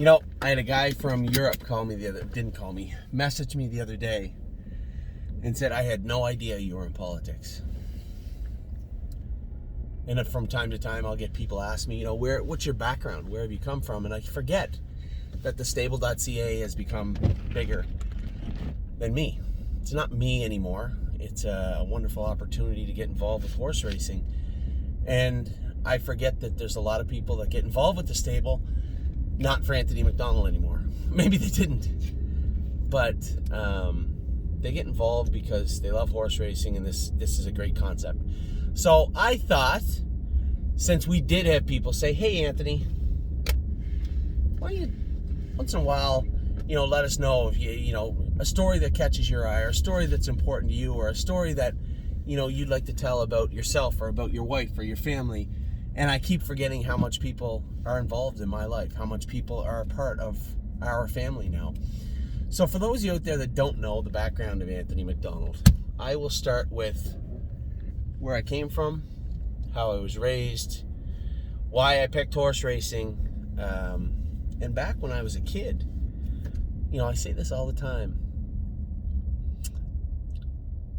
I had a guy from Europe message me the other day and said, I had no idea you were in politics. And from time to time, I'll get people ask me, what's your background? Where have you come from? And I forget that the stable.ca has become bigger than me. It's not me anymore. It's a wonderful opportunity to get involved with horse racing. And I forget that there's a lot of people that get involved with the stable, not for Anthony McDonald anymore. Maybe they didn't. But they get involved because they love horse racing, and this is a great concept. So I thought, since we did have people say, hey, Anthony, why don't you, once in a while, let us know if a story that catches your eye, or a story that's important to you, or a story that, you'd like to tell about yourself or about your wife or your family. And I keep forgetting how much people are involved in my life, how much people are a part of our family now. So for those of you out there that don't know the background of Anthony McDonald, I will start with where I came from, how I was raised, why I picked horse racing, and back when I was a kid. I say this all the time.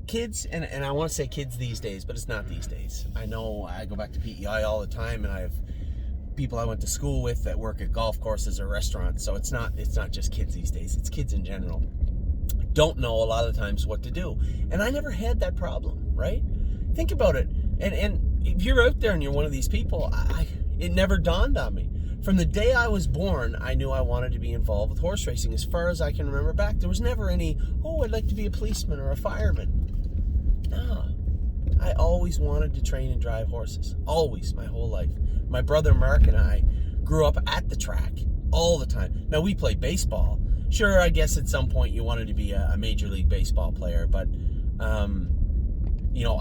Kids, and I want to say kids these days, but it's not these days. I know I go back to PEI all the time, and I have people I went to school with that work at golf courses or restaurants. So it's not just kids these days. It's kids in general. Don't know a lot of the times what to do. And I never had that problem, right? Think about it. And if you're out there and you're one of these people, it never dawned on me. From the day I was born, I knew I wanted to be involved with horse racing. As far as I can remember back, there was never any, I'd like to be a policeman or a fireman. No. I always wanted to train and drive horses. Always, my whole life. My brother Mark and I grew up at the track all the time. Now, we played baseball. Sure, I guess at some point you wanted to be a Major League Baseball player, but,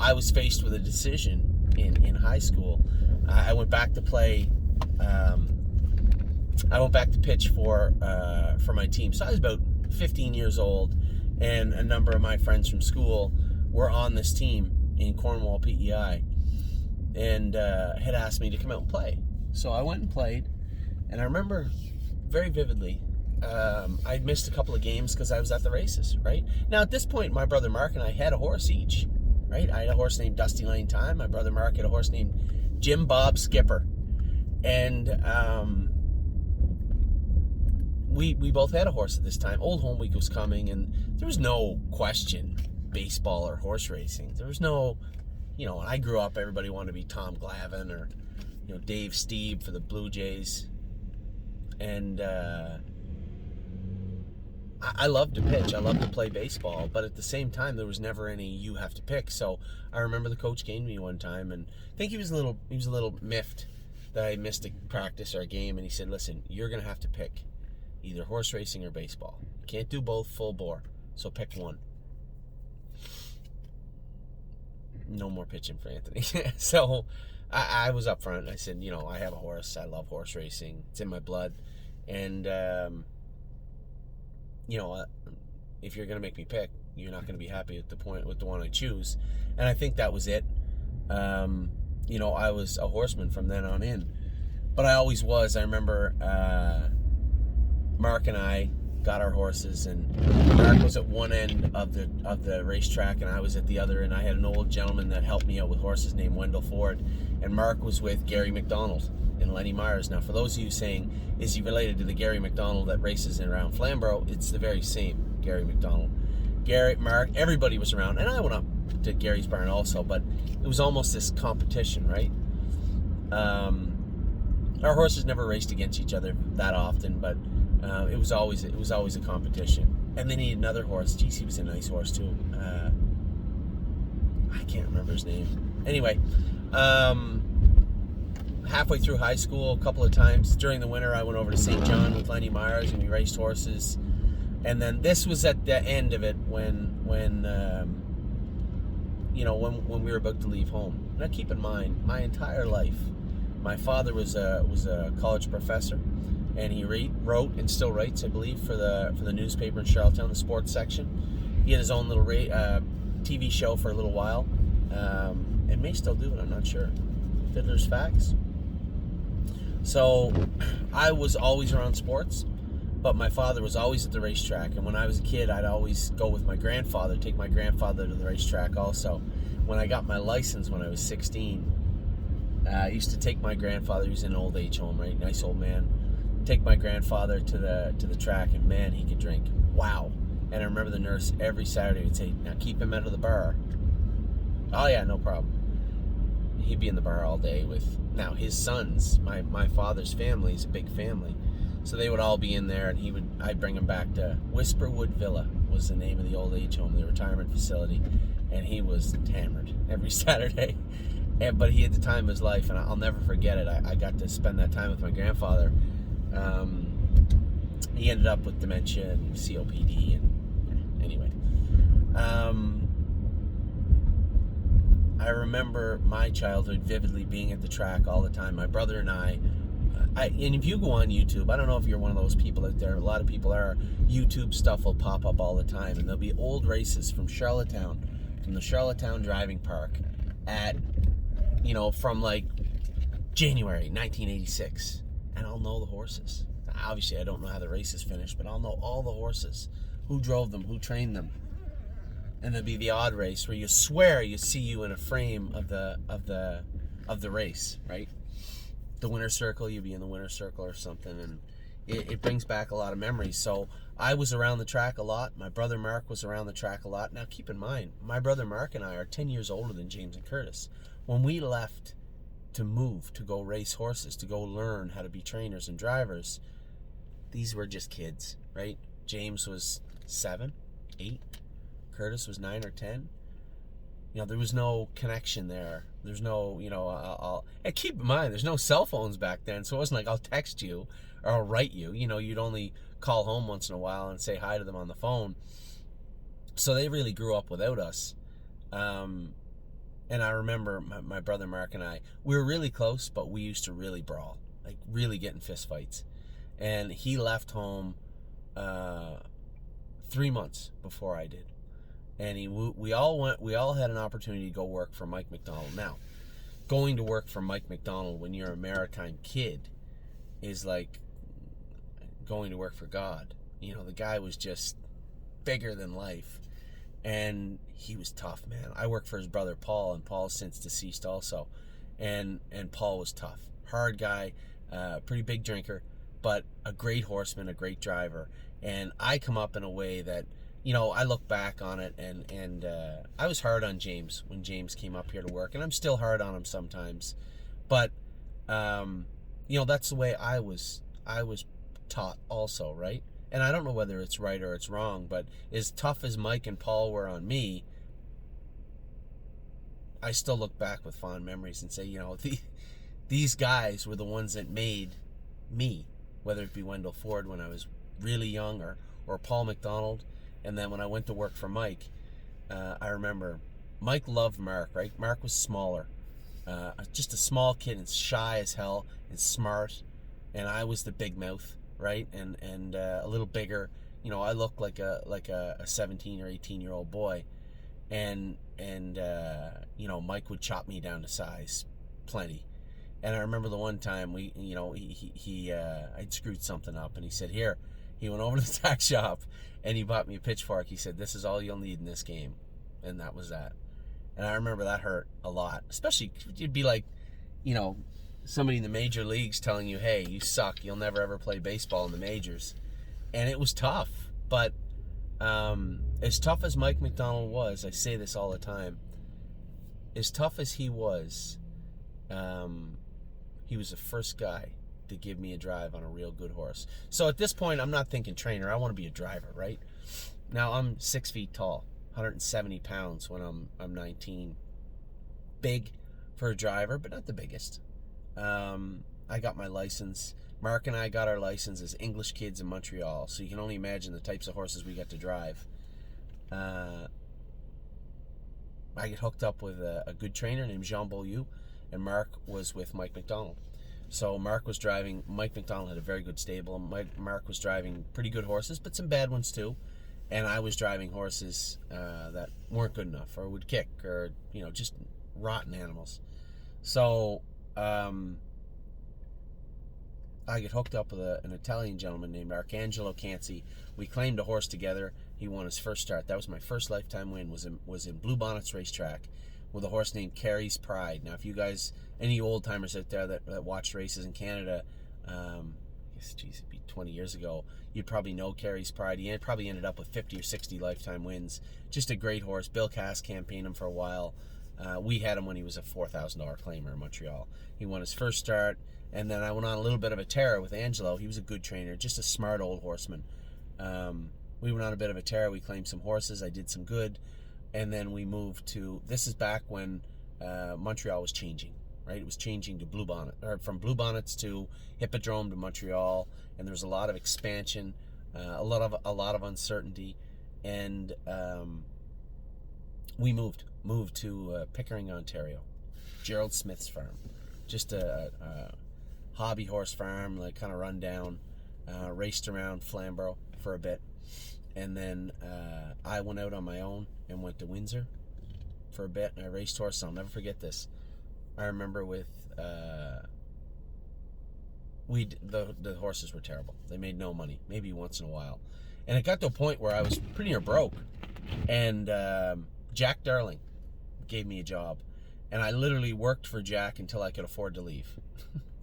I was faced with a decision in high school. I went back to play... I went back to pitch for my team. So I was about 15 years old, and a number of my friends from school were on this team in Cornwall, PEI, and had asked me to come out and play. So I went and played, and I remember very vividly, I'd missed a couple of games because I was at the races, right? Now, at this point, my brother Mark and I had a horse each, right? I had a horse named Dusty Lane Time. My brother Mark had a horse named Jim Bob Skipper. And we both had a horse at this time. Old Home Week was coming, and there was no question baseball or horse racing. There was no, when I grew up, everybody wanted to be Tom Glavine or, Dave Stieb for the Blue Jays. And I loved to pitch. I loved to play baseball. But at the same time, there was never any you have to pick. So I remember the coach came to me one time, and I think he was a little miffed that I missed a practice or a game, and he said, listen, you're going to have to pick either horse racing or baseball. You can't do both full bore, so pick one. No more pitching for Anthony. So I was up front, and I said, I have a horse. I love horse racing. It's in my blood. And, if you're going to make me pick, you're not going to be happy with the one I choose. And I think that was it. I was a horseman from then on in. But I always was. I remember Mark and I got our horses, and Mark was at one end of the racetrack, and I was at the other, and I had an old gentleman that helped me out with horses named Wendell Ford, and Mark was with Gary McDonald and Lenny Myers. Now, for those of you saying, is he related to the Gary McDonald that races around Flamborough? It's the very same Gary McDonald. Gary, Mark, everybody was around, and I went up to Gary's barn also, but it was almost this competition, right? Our horses never raced against each other that often, but it was always a competition. And they needed another horse. Geez, he was a nice horse too. I can't remember his name. Anyway, halfway through high school, a couple of times during the winter, I went over to St. John with Lenny Myers, and we raced horses. And then this was at the end of it when we were about to leave home. Now, keep in mind, my entire life, my father was a college professor, and he wrote and still writes, I believe, for the newspaper in Charlottetown, the sports section. He had his own little TV show for a little while, and may still do it. I'm not sure. Fiddler's Facts. So I was always around sports, but my father was always at the racetrack. And when I was a kid, I'd always go with my grandfather, take my grandfather to the racetrack also. When I got my license when I was 16, I used to take my grandfather, he was in an old age home, right? Nice old man. Take my grandfather to the track, and man, he could drink. Wow. And I remember the nurse every Saturday would say, now keep him out of the bar. Oh yeah, no problem. He'd be in the bar all day with, now his sons, my father's family is a big family. So they would all be in there, and I'd bring him back to Whisperwood Villa was the name of the old age home, the retirement facility. And he was hammered every Saturday. But he had the time of his life, and I'll never forget it. I got to spend that time with my grandfather. He ended up with dementia and COPD, and anyway. I remember my childhood vividly being at the track all the time. My brother and I, and if you go on YouTube, I don't know if you're one of those people out there, a lot of people are, YouTube stuff will pop up all the time, and there'll be old races from Charlottetown, from the Charlottetown Driving Park at, from like January 1986, and I'll know the horses. Obviously, I don't know how the races finished, but I'll know all the horses, who drove them, who trained them. And there'll be the odd race where you swear you see you in a frame of the race, right? The winner's circle, you'd be in the winner's circle or something, and it brings back a lot of memories. So I was around the track a lot. My brother Mark was around the track a lot. Now keep in mind, my brother Mark and I are 10 years older than James and Curtis. When we left to move, to go race horses, to go learn how to be trainers and drivers, these were just kids, right? James was 7, 8. Curtis was 9 or 10. There was no connection there. There's no, and keep in mind, there's no cell phones back then, so it wasn't like I'll text you or I'll write you. You'd only call home once in a while and say hi to them on the phone. So they really grew up without us. And I remember my brother Mark and I, we were really close, but we used to really brawl, like really get in fist fights. And he left home 3 months before I did. And we all had an opportunity to go work for Mike McDonald. Now, going to work for Mike McDonald when you're a maritime kid is like going to work for God. The guy was just bigger than life, and he was tough, man. I worked for his brother Paul, and Paul's since deceased also, and Paul was tough, hard guy, pretty big drinker, but a great horseman, a great driver. And I come up in a way that, I look back on it, and I was hard on James when James came up here to work, and I'm still hard on him sometimes. But, that's the way I was taught also, right? And I don't know whether it's right or it's wrong, but as tough as Mike and Paul were on me, I still look back with fond memories and say, these guys were the ones that made me, whether it be Wendell Ford when I was really young, or Paul McDonald. And then when I went to work for Mike, I remember Mike loved Mark, right? Mark was smaller, just a small kid and shy as hell and smart. And I was the big mouth, right? And a little bigger. I looked like a 17 or 18-year-old boy. And Mike would chop me down to size plenty. And I remember the one time I'd screwed something up, and he said, here. He went over to the tack shop and he bought me a pitchfork. He said, this is all you'll need in this game. And that was that. And I remember that hurt a lot. Especially, you'd be like, somebody in the major leagues telling you, hey, you suck. You'll never ever play baseball in the majors. And it was tough. But as tough as Mike McDonald was, I say this all the time, as tough as he was the first guy to give me a drive on a real good horse. So at this point, I'm not thinking trainer. I want to be a driver, right? Now, I'm 6 feet tall, 170 pounds when I'm 19. Big for a driver, but not the biggest. I got my license. Mark and I got our license as English kids in Montreal, so you can only imagine the types of horses we got to drive. I get hooked up with a good trainer named Jean Beaulieu, and Mark was with Mike McDonald. So Mark was driving, Mike McDonald had a very good stable. Mark was driving pretty good horses, but some bad ones too. And I was driving horses that weren't good enough or would kick or, just rotten animals. So I get hooked up with an Italian gentleman named Arcangelo Canci. We claimed a horse together. He won his first start. That was my first lifetime win. Was in Bluebonnets Racetrack with a horse named Carey's Pride. Now, if you guys, any old timers out there that watched races in Canada, I guess, geez, it'd be 20 years ago, you'd probably know Carey's Pride. He probably ended up with 50 or 60 lifetime wins. Just a great horse. Bill Cass campaigned him for a while. We had him when he was a $4,000 claimer in Montreal. He won his first start, and then I went on a little bit of a tear with Angelo. He was a good trainer, just a smart old horseman. We went on a bit of a tear. We claimed some horses. I did some good, and then we moved to, this is back when Montreal was changing, right? It was changing to Bluebonnet, or from Bluebonnets to Hippodrome to Montreal, and there was a lot of expansion, a lot of uncertainty, and we moved to Pickering, Ontario, Gerald Smith's farm, just a hobby horse farm, like kind of run down. Raced around Flamborough for a bit, and then I went out on my own and went to Windsor for a bit, and I raced horses. I'll never forget this. I remember with the horses were terrible. They made no money, maybe once in a while, and it got to a point where I was pretty near broke, and Jack Darling gave me a job, and I literally worked for Jack until I could afford to leave.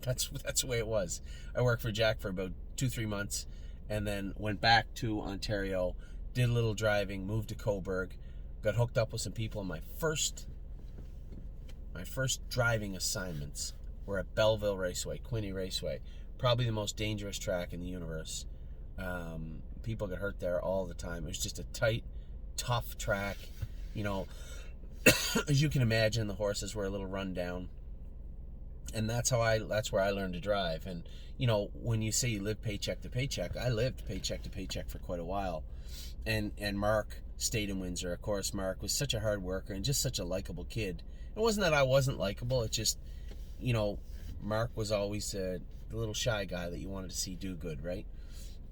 That's the way it was. I worked for Jack for about 2-3 months, and then went back to Ontario, did a little driving, moved to Coburg, got hooked up with some people. And my first driving assignments were at Belleville Raceway, Quinte Raceway, probably the most dangerous track in the universe. People get hurt there all the time. It was just a tight, tough track. You know, as you can imagine, the horses were a little run down. And that's where I learned to drive. And, you know, when you say you live paycheck to paycheck, I lived paycheck to paycheck for quite a while. And Mark stayed in Windsor. Of course, Mark was such a hard worker and just such a likable kid. It wasn't that I wasn't likable. It's just, you know, Mark was always the little shy guy that you wanted to see do good, right?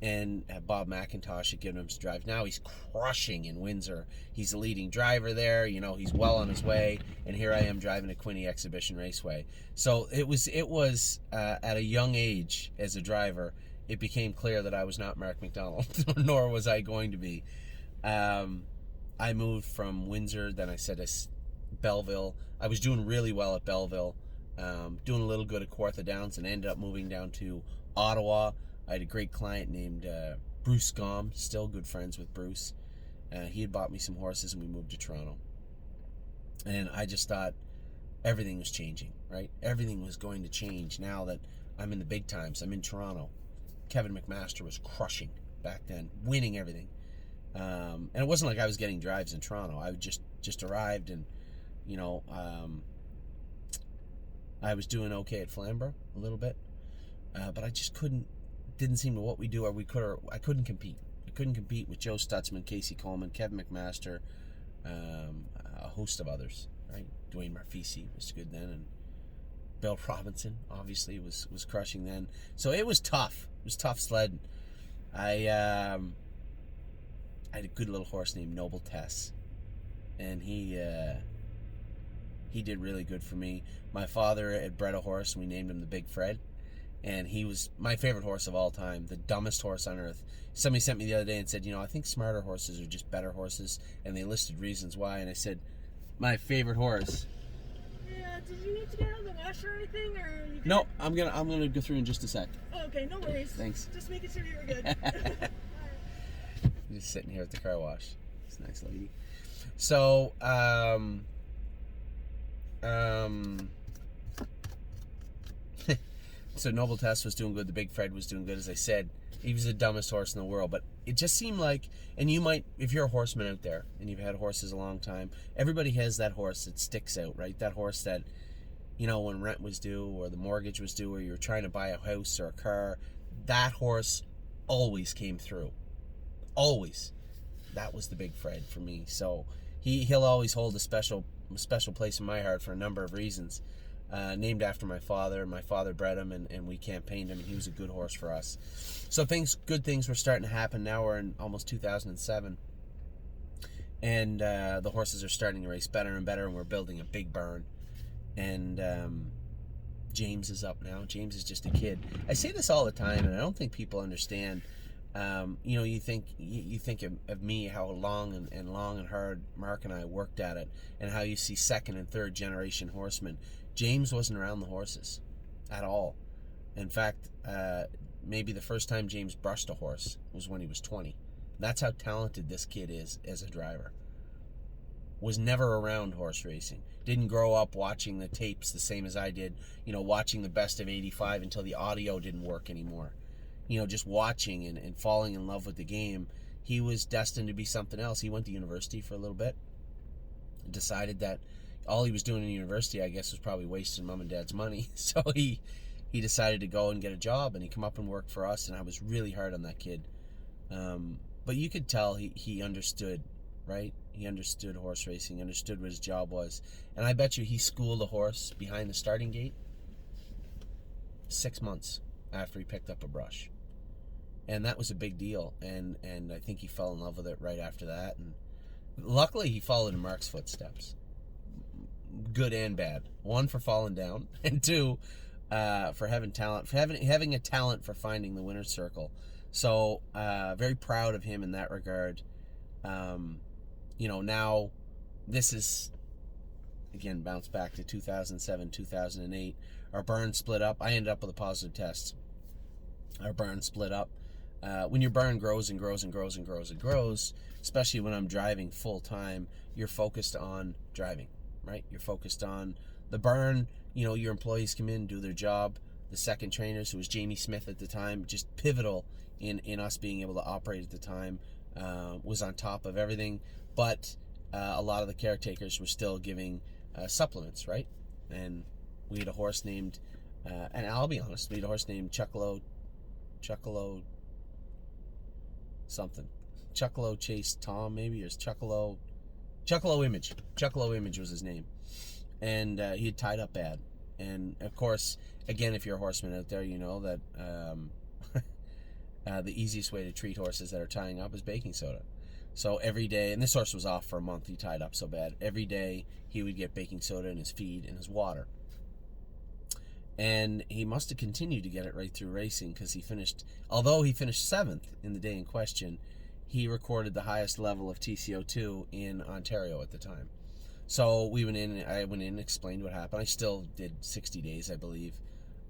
And Bob McIntosh had given him some drive. Now he's crushing in Windsor. He's the leading driver there. You know, he's well on his way. And here I am driving a Quinte Exhibition Raceway. So it was at a young age as a driver, it became clear that I was not Mark McDonald, nor was I going to be. I moved from Windsor, then I said Belleville. I was doing really well at Belleville, doing a little good at Kawartha Downs, and ended up moving down to Ottawa. I had a great client named Bruce Gom, still good friends with Bruce. He had bought me some horses, and we moved to Toronto. And I just thought everything was changing, right? Everything was going to change now that I'm in the big times. I'm in Toronto. Kevin McMaster was crushing back then, winning everything. And it wasn't like I was getting drives in Toronto. I just arrived, and, you know, I was doing okay at Flamborough a little bit. But I just didn't seem to what we do, or I couldn't compete. I couldn't compete with Joe Stutzman, Casey Coleman, Kevin McMaster, a host of others, right? Dwayne Marfisi was good then, and Bill Robinson obviously was crushing then. So it was tough. It was tough sledding. I had a good little horse named Noble Tess, and he did really good for me. My father had bred a horse, and we named him the Big Fred. And he was my favorite horse of all time, the dumbest horse on earth. Somebody sent me the other day and said, you know, I think smarter horses are just better horses, and they listed reasons why. And I said, my favorite horse. Yeah, did you need to get out of the wash or anything, or you No, I'm gonna go through in just a sec. Oh, okay, no worries. Thanks. Just making sure you were good. Just sitting here at the car wash. It's a nice lady. So, so Noble Test was doing good. The Big Fred was doing good. As I said, he was the dumbest horse in the world. But it just seemed like, and you might, if you're a horseman out there and you've had horses a long time, everybody has that horse that sticks out, right? That horse that, you know, when rent was due or the mortgage was due or you were trying to buy a house or a car, that horse always came through. Always. That was the Big Fred for me. So he'll always hold a special place in my heart for a number of reasons. Named after my father. My father bred him, and we campaigned him, and he was a good horse for us. So good things were starting to happen. Now we're in almost 2007, and the horses are starting to race better and better, and we're building a big barn. And James is up now. James is just a kid. I say this all the time, and I don't think people understand. You think of me, how long and hard Mark and I worked at it, and how you see second and third generation horsemen. James wasn't around the horses at all. In fact, maybe the first time James brushed a horse was when he was 20. That's how talented this kid is as a driver. Was never around horse racing. Didn't grow up watching the tapes the same as I did, watching the best of 85 until the audio didn't work anymore. Just watching and falling in love with the game. He was destined to be something else. He went to university for a little bit. Decided that all he was doing in university, I guess, was probably wasting mom and dad's money. So he decided to go and get a job, and he come up and worked for us, and I was really hard on that kid. But you could tell he understood, right? He understood horse racing, understood what his job was. And I bet you he schooled a horse behind the starting gate 6 months after he picked up a brush. And that was a big deal. And I think he fell in love with it right after that. And luckily he followed in Mark's footsteps. Good and bad. One, for falling down, and two, for having talent, for having a talent for finding the winner's circle. So very proud of him in that regard. Now this is, again, bounce back to 2007, 2008. Our barn split up. I ended up with a positive test. Our barn split up. When your barn grows and grows and grows and grows and grows, especially when I'm driving full time, you're focused on driving, right? You're focused on the barn. Your employees come in, do their job. The second trainers, who was Jamie Smith at the time, just pivotal in us being able to operate at the time, was on top of everything. But a lot of the caretakers were still giving supplements, right? And we had a horse named, and I'll be honest, we had a horse named Chuckalo something. Chuckalo Chase Tom, maybe, or Chuckalo Image. Chuckalo Image was his name. And he had tied up bad. And of course, again, if you're a horseman out there, you know that the easiest way to treat horses that are tying up is baking soda. So every day, and this horse was off for a month, he tied up so bad, every day he would get baking soda in his feed and his water. And he must have continued to get it right through racing, because although he finished 7th in the day in question, he recorded the highest level of TCO2 in Ontario at the time. So I went in and explained what happened. I still did 60 days, I believe.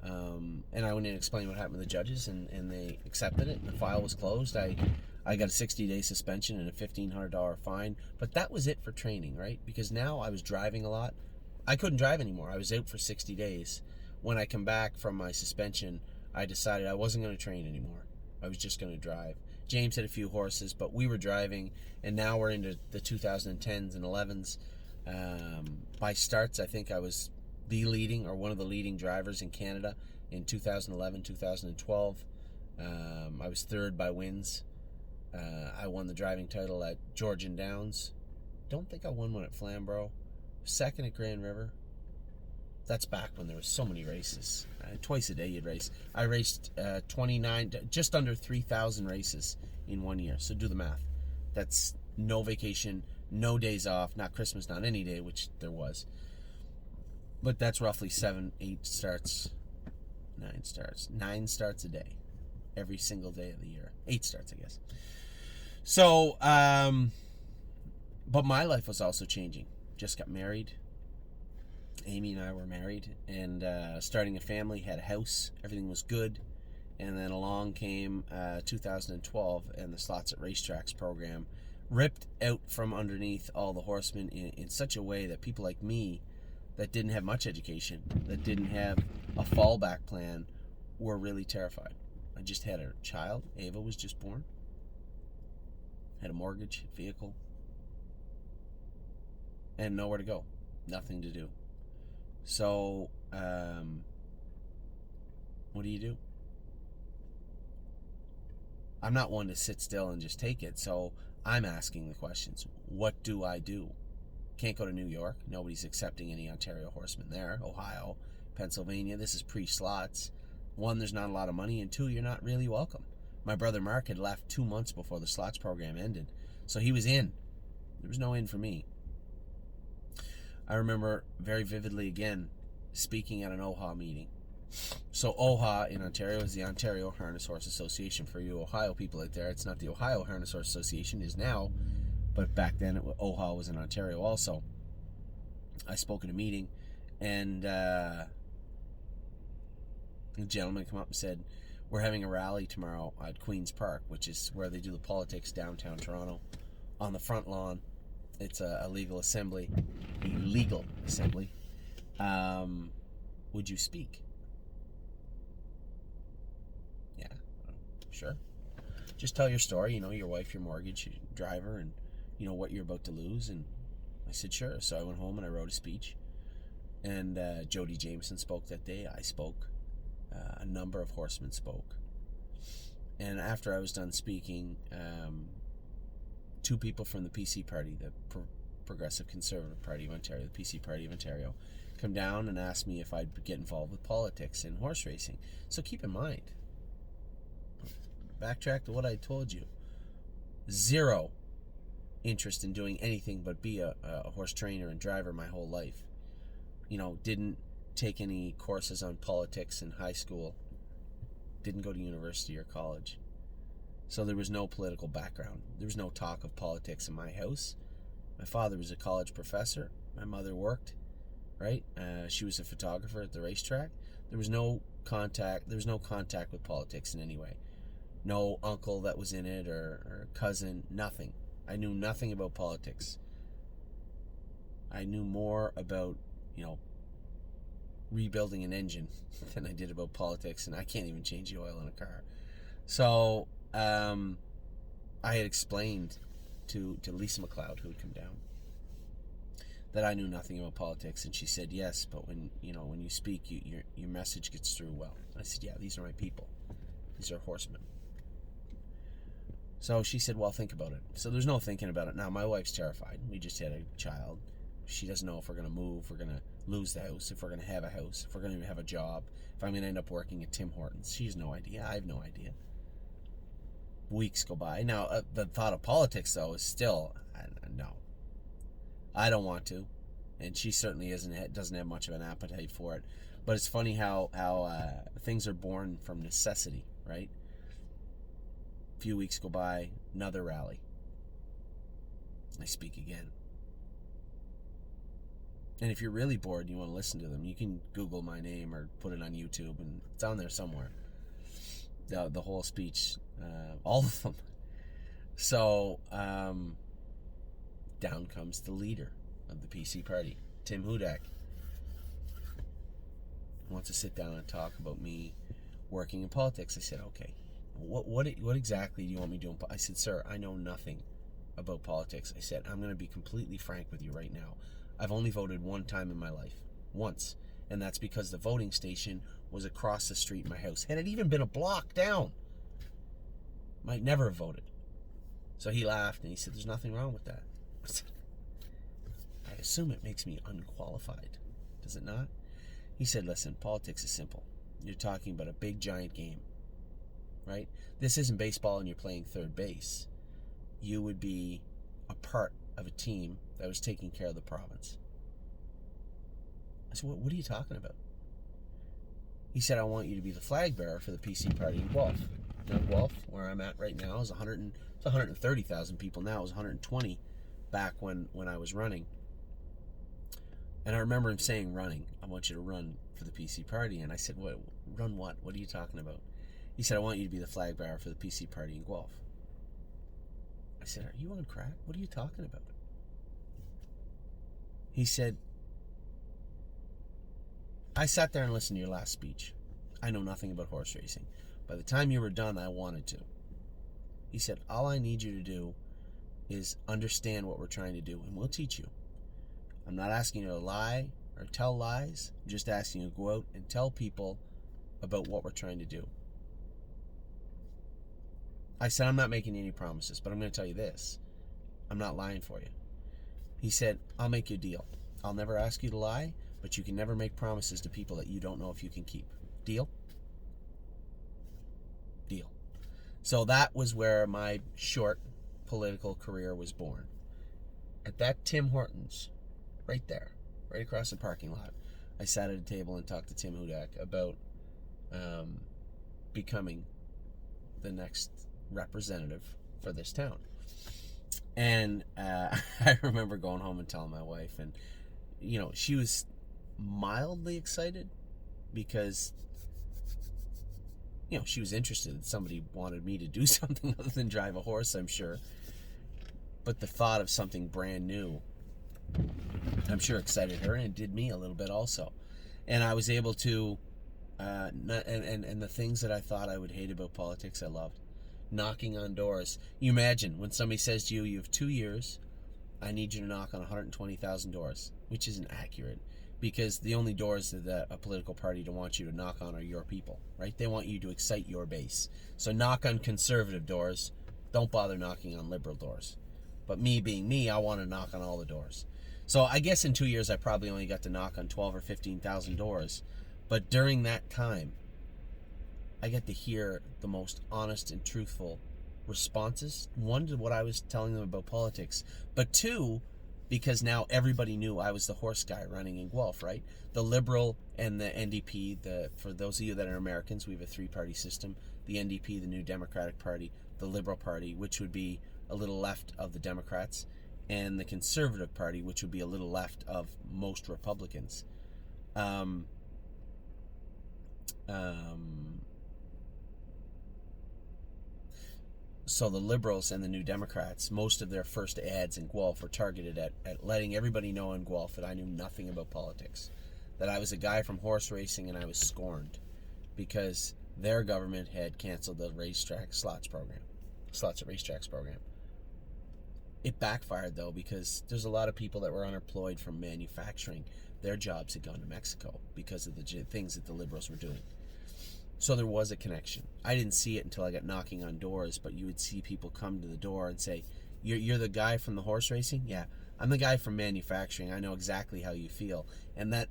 And I went in and explained what happened to the judges, and they accepted it, and the file was closed. I got a 60-day suspension and a $1,500 fine, but that was it for training, right? Because now I was driving a lot. I couldn't drive anymore. I was out for 60 days. When I come back from my suspension, I decided I wasn't going to train anymore. I was just going to drive. James had a few horses, but we were driving, and now we're into the 2010s and 11s. By starts, I think I was the leading, or one of the leading drivers in Canada in 2011, 2012. I was third by wins. I won the driving title at Georgian Downs. Don't think I won one at Flamborough. Second at Grand River. That's back when there were so many races. Twice a day you'd race. I raced 29, just under 3,000 races in 1 year. So do the math. That's no vacation, no days off, not Christmas, not any day, which there was. But that's roughly 9 starts a day. Every single day of the year. 8 starts, I guess. So, but my life was also changing. Just got married. Amy and I were married, and starting a family, had a house. Everything was good. And then along came 2012, and the Slots at Racetracks program ripped out from underneath all the horsemen in such a way that people like me, that didn't have much education, that didn't have a fallback plan, were really terrified. I just had a child. Ava was just born. Had a mortgage, vehicle, and nowhere to go. Nothing to do. So, what do you do? I'm not one to sit still and just take it, so I'm asking the questions. What do I do? Can't go to New York. Nobody's accepting any Ontario horsemen there. Ohio, Pennsylvania. This is pre-slots. 1, there's not a lot of money, and 2, you're not really welcome. My brother Mark had left 2 months before the slots program ended, so he was in. There was no in for me. I remember very vividly, again, speaking at an OHA meeting, So OHA in Ontario is the Ontario Harness Horse Association. For you Ohio people out there, it's not the Ohio Harness Horse Association, it is now, but back then OHA was in Ontario also. I spoke at a meeting, and a gentleman came up and said, we're having a rally tomorrow at Queen's Park, which is where they do the politics downtown Toronto, on the front lawn. It's a legal assembly. Would you speak? Yeah, sure. Just tell your story, your wife, your mortgage, your driver, and what you're about to lose. And I said, sure. So I went home and I wrote a speech. And Jody Jameson spoke that day. I spoke. A number of horsemen spoke. And after I was done speaking, two people from the PC Party, the Progressive Conservative Party of Ontario, the PC Party of Ontario, come down and ask me if I'd get involved with politics and horse racing. So keep in mind, backtrack to what I told you. Zero interest in doing anything but be a horse trainer and driver my whole life. Didn't take any courses on politics in high school. Didn't go to university or college. So there was no political background. There was no talk of politics in my house. My father was a college professor. My mother worked, right? She was a photographer at the racetrack. There was no contact with politics in any way. No uncle that was in it or cousin, nothing. I knew nothing about politics. I knew more about, rebuilding an engine than I did about politics, and I can't even change the oil in a car. So I had explained to Lisa McLeod, who had come down, that I knew nothing about politics, and she said, yes, but when you speak, your message gets through well. I said, yeah, these are my people. These are horsemen. So she said, well, think about it. So there's no thinking about it now. My wife's terrified. We just had a child. She doesn't know if we're going to move, if we're going to lose the house, if we're going to have a house, if we're going to have a job, if I'm going to end up working at Tim Hortons. She has no idea. I have no idea. Weeks go by. Now, the thought of politics, though, is still, no. I don't want to. And she certainly doesn't have much of an appetite for it. But it's funny how things are born from necessity, right? A few weeks go by, another rally. I speak again. And if you're really bored and you want to listen to them, you can Google my name or put it on YouTube, and it's on there somewhere. The whole speech, all of them. So down comes the leader of the PC Party, Tim Hudak. Wants to sit down and talk about me working in politics. I said, okay, what exactly do you want me doing? I said, sir, I know nothing about politics. I said, I'm going to be completely frank with you right now. I've only voted one time in my life. Once. And that's because the voting station was across the street in my house. Had it even been a block down, might never have voted. So he laughed and he said, there's nothing wrong with that. I said, I assume it makes me unqualified. Does it not? He said, listen, politics is simple. You're talking about a big giant game, right? This isn't baseball and you're playing third base. You would be a part of a team that was taking care of the province. I said, what are you talking about? He said, I want you to be the flag bearer for the PC Party in Guelph. Now, Guelph, where I'm at right now, is 130,000 people now. It was 120 back when I was running. And I remember him saying, running, I want you to run for the PC Party. And I said, what? Run what? What are you talking about? He said, I want you to be the flag bearer for the PC Party in Guelph. I said, are you on crack? What are you talking about? He said, I sat there and listened to your last speech. I know nothing about horse racing. By the time you were done, I wanted to. He said, all I need you to do is understand what we're trying to do, and we'll teach you. I'm not asking you to lie or tell lies. I'm just asking you to go out and tell people about what we're trying to do. I said, I'm not making any promises, but I'm going to tell you this. I'm not lying for you. He said, I'll make you a deal. I'll never ask you to lie, but you can never make promises to people that you don't know if you can keep. Deal? Deal. So that was where my short political career was born. At that Tim Hortons, right there, right across the parking lot, I sat at a table and talked to Tim Hudak about becoming the next representative for this town. And I remember going home and telling my wife, and she was mildly excited because she was interested. Somebody wanted me to do something other than drive a horse, I'm sure. But the thought of something brand new, I'm sure, excited her, and it did me a little bit also. And I was able to, and the things that I thought I would hate about politics, I loved. Knocking on doors. You imagine when somebody says to you, you have 2 years, I need you to knock on 120,000 doors, which isn't accurate, because the only doors that a political party want you to knock on are your people, right? They want you to excite your base. So knock on conservative doors. Don't bother knocking on liberal doors. But me being me, I want to knock on all the doors. So I guess in 2 years, I probably only got to knock on 12 or 15,000 doors. But during that time, I get to hear the most honest and truthful responses. One, to what I was telling them about politics. But two, because now everybody knew I was the horse guy running in Guelph, right? The Liberal and the NDP, for those of you that are Americans, we have a three-party system. The NDP, the New Democratic Party, the Liberal Party, which would be a little left of the Democrats, and the Conservative Party, which would be a little left of most Republicans. So the Liberals and the New Democrats, most of their first ads in Guelph were targeted at letting everybody know in Guelph that I knew nothing about politics, that I was a guy from horse racing, and I was scorned because their government had canceled the slots at racetracks program. It backfired, though, because there's a lot of people that were unemployed from manufacturing. Their jobs had gone to Mexico because of the things that the Liberals were doing. So there was a connection. I didn't see it until I got knocking on doors, but you would see people come to the door and say, you're the guy from the horse racing? Yeah, I'm the guy from manufacturing. I know exactly how you feel. And that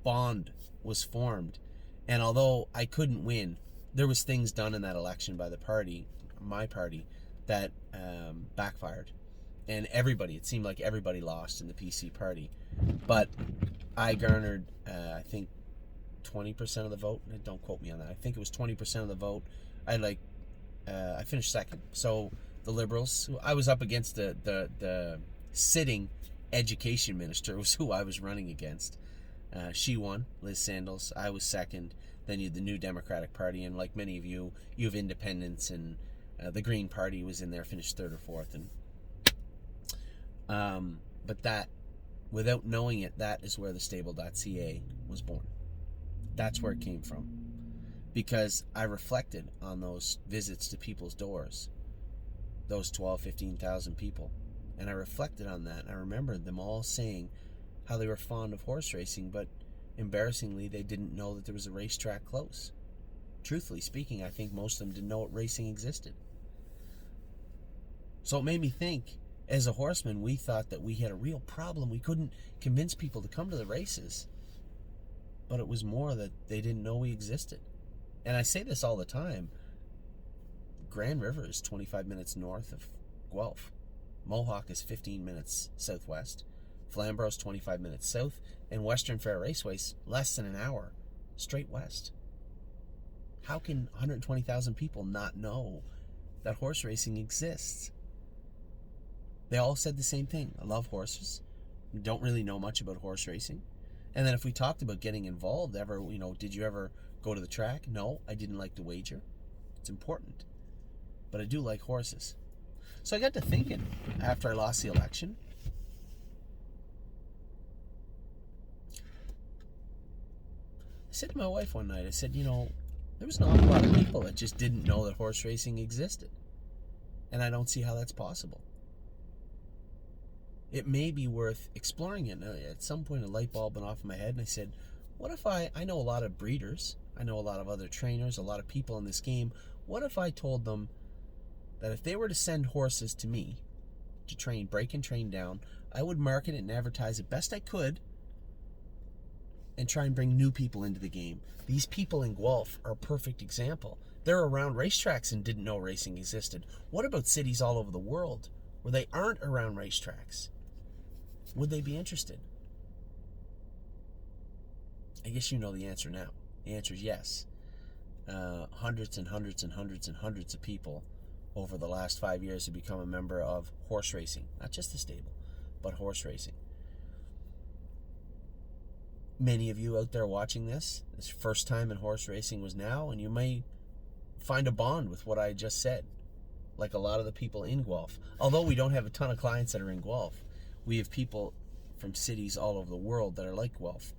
bond was formed. And although I couldn't win, there was things done in that election by the party, my party, that backfired. And it seemed like everybody lost in the PC party. But I garnered, I think, 20% of the vote. Don't quote me on that. I think it was 20% of the vote. I finished second. So the Liberals, I was up against the sitting education minister, was who I was running against. She won, Liz Sandals. I was second. Then you had the New Democratic Party, and like many of you have independents, and the Green Party was in there, finished third or fourth. But that, without knowing it, that is where the Stable.ca was born. That's where it came from. Because I reflected on those visits to people's doors, those 12, 15,000 people. And I reflected on that. And I remembered them all saying how they were fond of horse racing, but embarrassingly, they didn't know that there was a racetrack close. Truthfully speaking, I think most of them didn't know what racing existed. So it made me think, as a horseman, we thought that we had a real problem. We couldn't convince people to come to the races. But it was more that they didn't know we existed. And I say this all the time. Grand River is 25 minutes north of Guelph. Mohawk is 15 minutes southwest. Flamborough is 25 minutes south. And Western Fair Raceway is less than an hour straight west. How can 120,000 people not know that horse racing exists? They all said the same thing. I love horses. Don't really know much about horse racing. And then if we talked about getting involved ever, did you ever go to the track? No, I didn't like to wager. It's important. But I do like horses. So I got to thinking after I lost the election. I said to my wife one night, I said, there was an awful lot of people that just didn't know that horse racing existed. And I don't see how that's possible. It may be worth exploring it. And at some point, a light bulb went off in my head, and I said, what if I know a lot of breeders, I know a lot of other trainers, a lot of people in this game. What if I told them that if they were to send horses to me to train, break and train down, I would market it and advertise it best I could and try and bring new people into the game. These people in Guelph are a perfect example. They're around racetracks and didn't know racing existed. What about cities all over the world where they aren't around racetracks? Would they be interested? I guess you know the answer now. The answer is yes. hundreds and hundreds and hundreds and hundreds of people over the last 5 years have become a member of horse racing. Not just the stable, but horse racing. Many of you out there watching this first time in horse racing was now, and you may find a bond with what I just said, like a lot of the people in Guelph. Although we don't have a ton of clients that are in Guelph, we have people from cities all over the world that are like Guelph.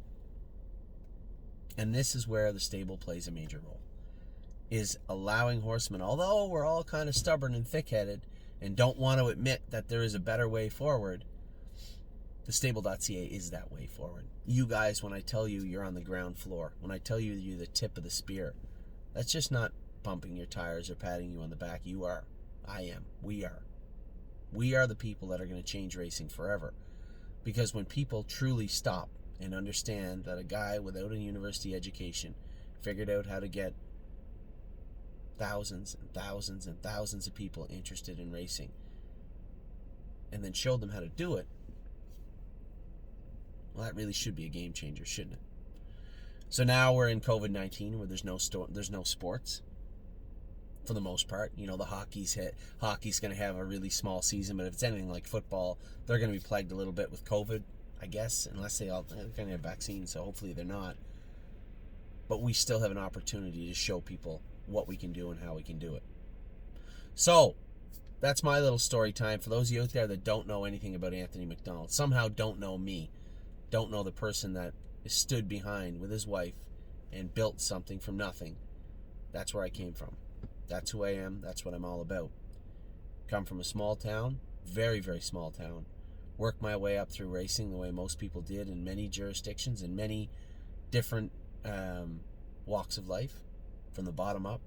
And this is where the stable plays a major role, is allowing horsemen, although we're all kind of stubborn and thick-headed and don't want to admit that there is a better way forward, the stable.ca is that way forward. You guys, when I tell you you're on the ground floor, when I tell you you're the tip of the spear, that's just not pumping your tires or patting you on the back. You are. I am. We are. We are the people that are going to change racing forever. Because when people truly stop and understand that a guy without a university education figured out how to get thousands and thousands and thousands of people interested in racing and then showed them how to do it, well, that really should be a game changer, shouldn't it? So now we're in COVID-19 where there's no sports for the most part. You know, the hockey's going to have a really small season, but if it's anything like football, they're going to be plagued a little bit with COVID, I guess, unless they're going to have vaccines, so hopefully they're not. But we still have an opportunity to show people what we can do and how we can do it. So, that's my little story time. For those of you out there that don't know anything about Anthony McDonald, somehow don't know me, don't know the person that stood behind with his wife and built something from nothing, that's where I came from. That's who I am. That's what I'm all about. Come from a small town, very, very small town. Worked my way up through racing the way most people did in many jurisdictions, in many different walks of life, from the bottom up.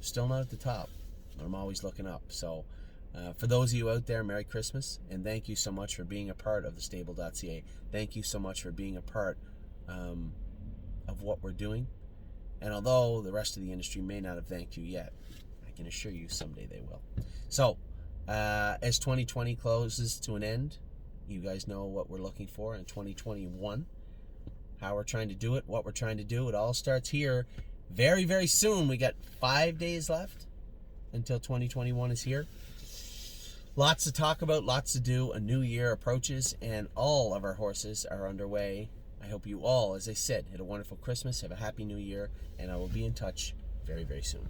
Still not at the top, but I'm always looking up. So for those of you out there, Merry Christmas, and thank you so much for being a part of the stable.ca. Thank you so much for being a part of what we're doing. And although the rest of the industry may not have thanked you yet, I can assure you someday they will. So, as 2020 closes to an end, you guys know what we're looking for in 2021, how we're trying to do it, what we're trying to do. It all starts here very, very soon. We got 5 days left until 2021 is here. Lots to talk about, lots to do. A new year approaches, and all of our horses are underway. I hope you all, as I said, had a wonderful Christmas, have a happy new year, and I will be in touch very, very soon.